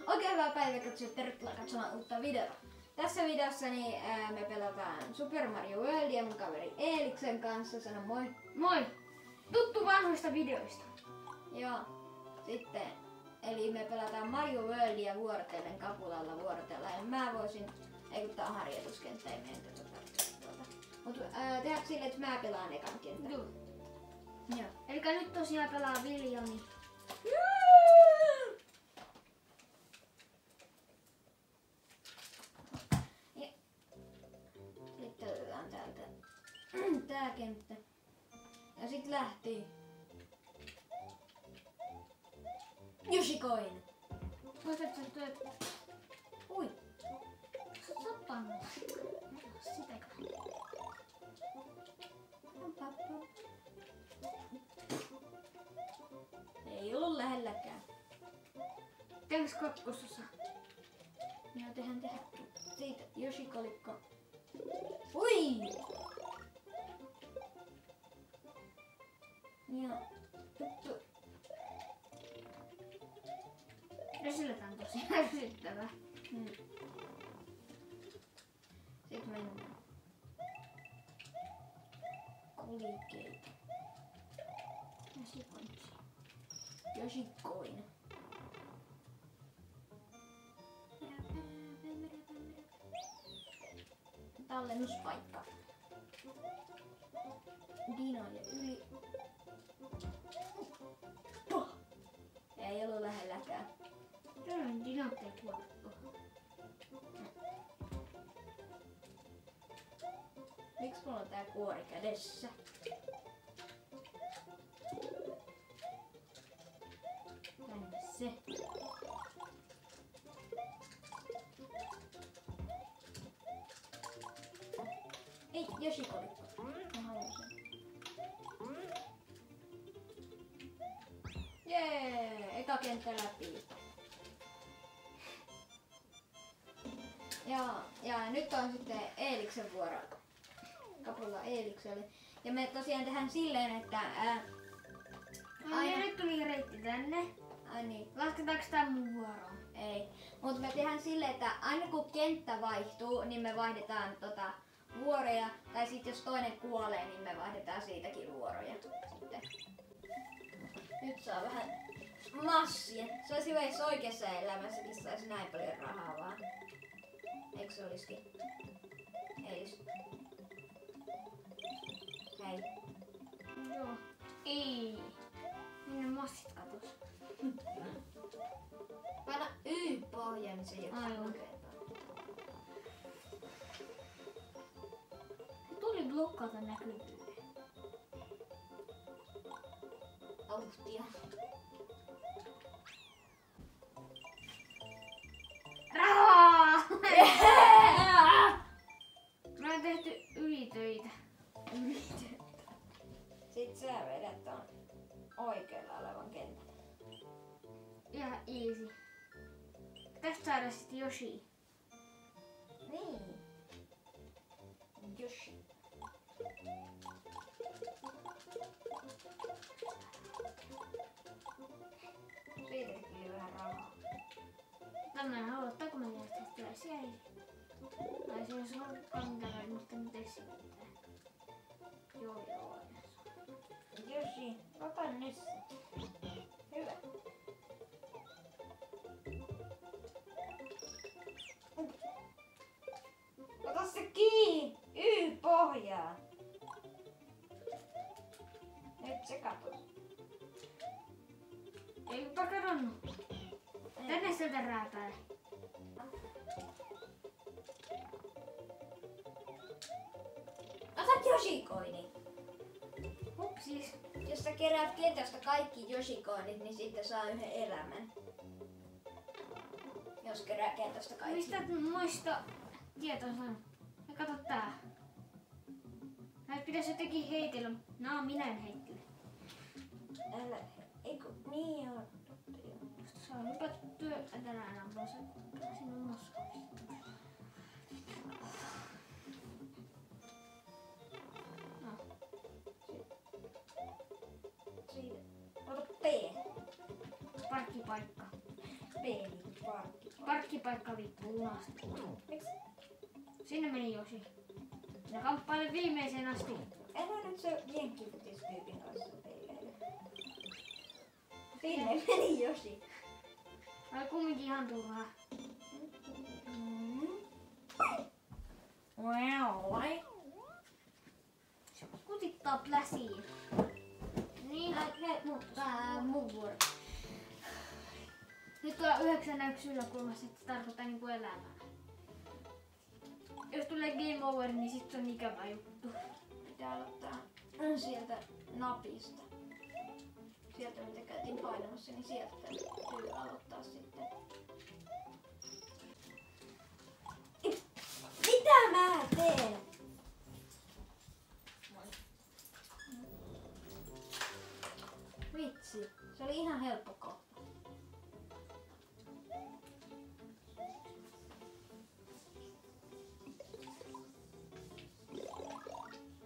Oikein hyvää päivää katsojat, tervetuloa katsomaan uutta videota. Tässä videossa me pelataan Super Mario Worldia mun kaveri Eeliksen kanssa. Sano moi. Moi! Tuttu vanhoista videoista. Joo. Sitten, eli me pelataan Mario Worldia vuorotellen, kapulalla vuorotella. Ja mä voisin, ei kun tää on harjoituskenttä, ei meidän tätä tarvitse tuolta. Mut tehdäänkö silleen, että mä pelaan ekan kentän? Joo. Joo. Elikkä nyt tosiaan pelaa Viljami. Sitten otetaan täältä tää kenttä. Ja sit lähti Yoshikoin. Voitat sä työt? Ui. Sä oot pannut. Sitäkö? Ei ollut lähelläkään. Tehdäänkö kakkososa? Joo, tehdään. Siitä Yoshikolikko. Ui! Joo. Tuttu. Sillä tää on tosi ärsyttävää. Sitten mennään. Kolikeita. Yoshikoin. Tallennuspaikka. Dinoja yli. Puh. Ei ollut lähelläkään. Tällainen dinot ei kuole tuohon. Miksi mulla on tää kuori kädessä? Tänne se. Ei, Yoshikolikko. Mä haluan sen. Jee, eka kenttä läpi. Ja nyt on sitten Eeliksen vuoro. Kapulla Eelikselle. Ja me tosiaan tehdään silleen, että Aina nyt tuli reitti tänne. Ai niin. Lasketaanko tää mun vuoroon? Ei. Mutta me tehdään silleen, että aina kun kenttä vaihtuu, niin me vaihdetaan vuoroja. Tai sitten jos toinen kuolee, niin me vaihdetaan siitäkin vuoroja. Sitten. Nyt saa vähän massia. Se olisi hyvä, jos oikeassa elämässäkin saisi näin paljon rahaa vaan. Eikö se olisikin? Ei. Hei. Joo. Ei. Minne massit katos? Paina Y-pohja, niin se ei ole Aivan. oikeeta. Tuli blokkata näkyvyyden. Vauhtia. Rahaa! Mä oon tehty ylitöitä. Sitten sä vedät ton oikealla olevan kentän. Ihan easy. Tästä saada sitten Yoshi. Niin. Yoshi. Siitäkin tuli vähän rahaa. Tämmönen haluattako mä tehdä tästä siellä? Tai se olisi ollut kankaroin, mutta nyt ei se mitään. Joo. Yoshi, ota nyt se. Hyvä. Ota se kiinni! Y-pohjaa! Nyt se katos. Eipä kadonnut. Tänne sieltä rääpää. Ota Yoshikoini! Hupsis. Jos sä keräät kentästä kaikki Yoshikoinit, niin sitten saa yhden elämän. Jos kerää kentästä kaikki. Mistä muista tietoa sanon? Ja kato tää. Näitä pitäisi jotenkin heitellä. No, minä en heittele. Älä, eiku, niin on. Se on hypätty tänään ampua sen sinun moskoviin. No. Siitä. Ota P. Parkkipaikka. Peili, parkki. paikka vittu lunasti. Miks? Sinne meni Josi. Ja kamppaile viimeiseen asti. En mä nyt se jenkkifutistyypin kanssa peileile. Sinne meni Josi. Vai kumminkin ihan turhaa. Wow. Kutittaa pläsiin. Niin. Mun vuoro. Nyt ollaan 9 yläkulmassa, että se tarkoittaa niinku elämää. Jos tulee game over, niin sit se on ikävä juttu. Pitää aloittaa sieltä napista. Sieltä mitä käytiin painamassa, niin sieltä täytyy aloittaa sitten. Mitä mä teen? Vitsi, se oli ihan helppo kohta.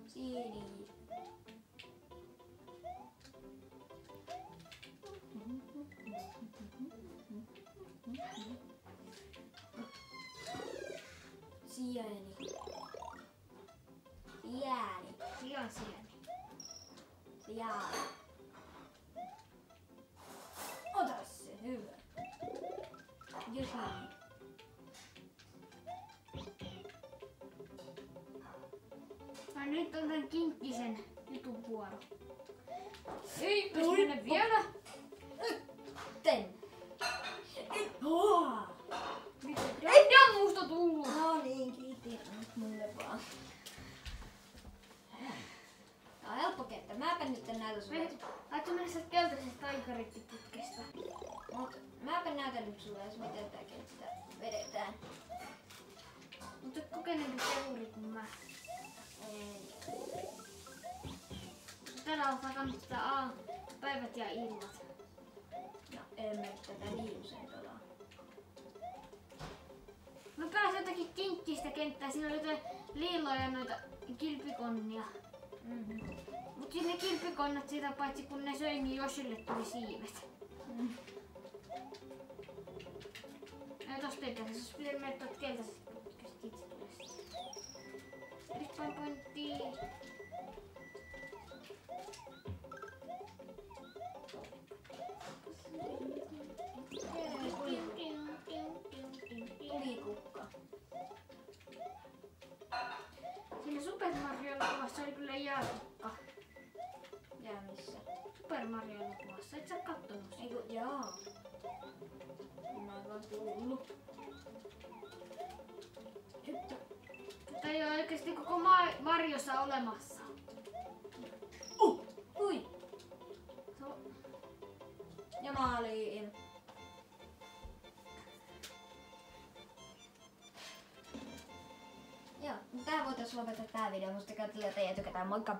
Sieni. Sieni. Sieni. Ihan sieni. Sieni. Ota se, hyvä. Just niin. No nyt on tän kinkkisen jutun vuoro. Eipä sinne vielä. Ten. Oh. Ei pidä muusta tullut. No niin, kiitti. Nyt mulle vaan. Tää on helppo kenttä. Mäpä nyt näytän sulle. Laitko mennä sieltä keltaisesta aikariittiputkesta? Mut mäpä näytän nyt sulle, miten tää kenttä vedetään. Mutta kokeneempi teuri kuin mä. Täällä on takannut sitä päivät ja ilmat. No, en mä tätä niin usein pelaa. Mä pääsin jotakin kinkkistä kenttää. Siinä oli jotain liiloja ja noita kilpikonnia. Mut siis ne kilpikonnat siitä paitsi kun ne söi, niin Joshille tuli siivet. Ja tosta ei pääse. Jos pitää mennä tuolta keltaisesta putkesta, itse tulee sitten. Respawn pointtiin. Tulikukka. Siinä Super Mario-elokuvassa oli kyllä jääkukka. Ja missä? Super Mario-elokuvassa, et sä kattonut sitä? Eiku, jaa. Mä oon vaan tullut. Mutta ei oo oikeesti koko Mariossa olemassa. Ui! So, Ja maaliin. Joo, tähän voitais lopettaa tää video. Muistakaa tilata ja tykätään. Moikka!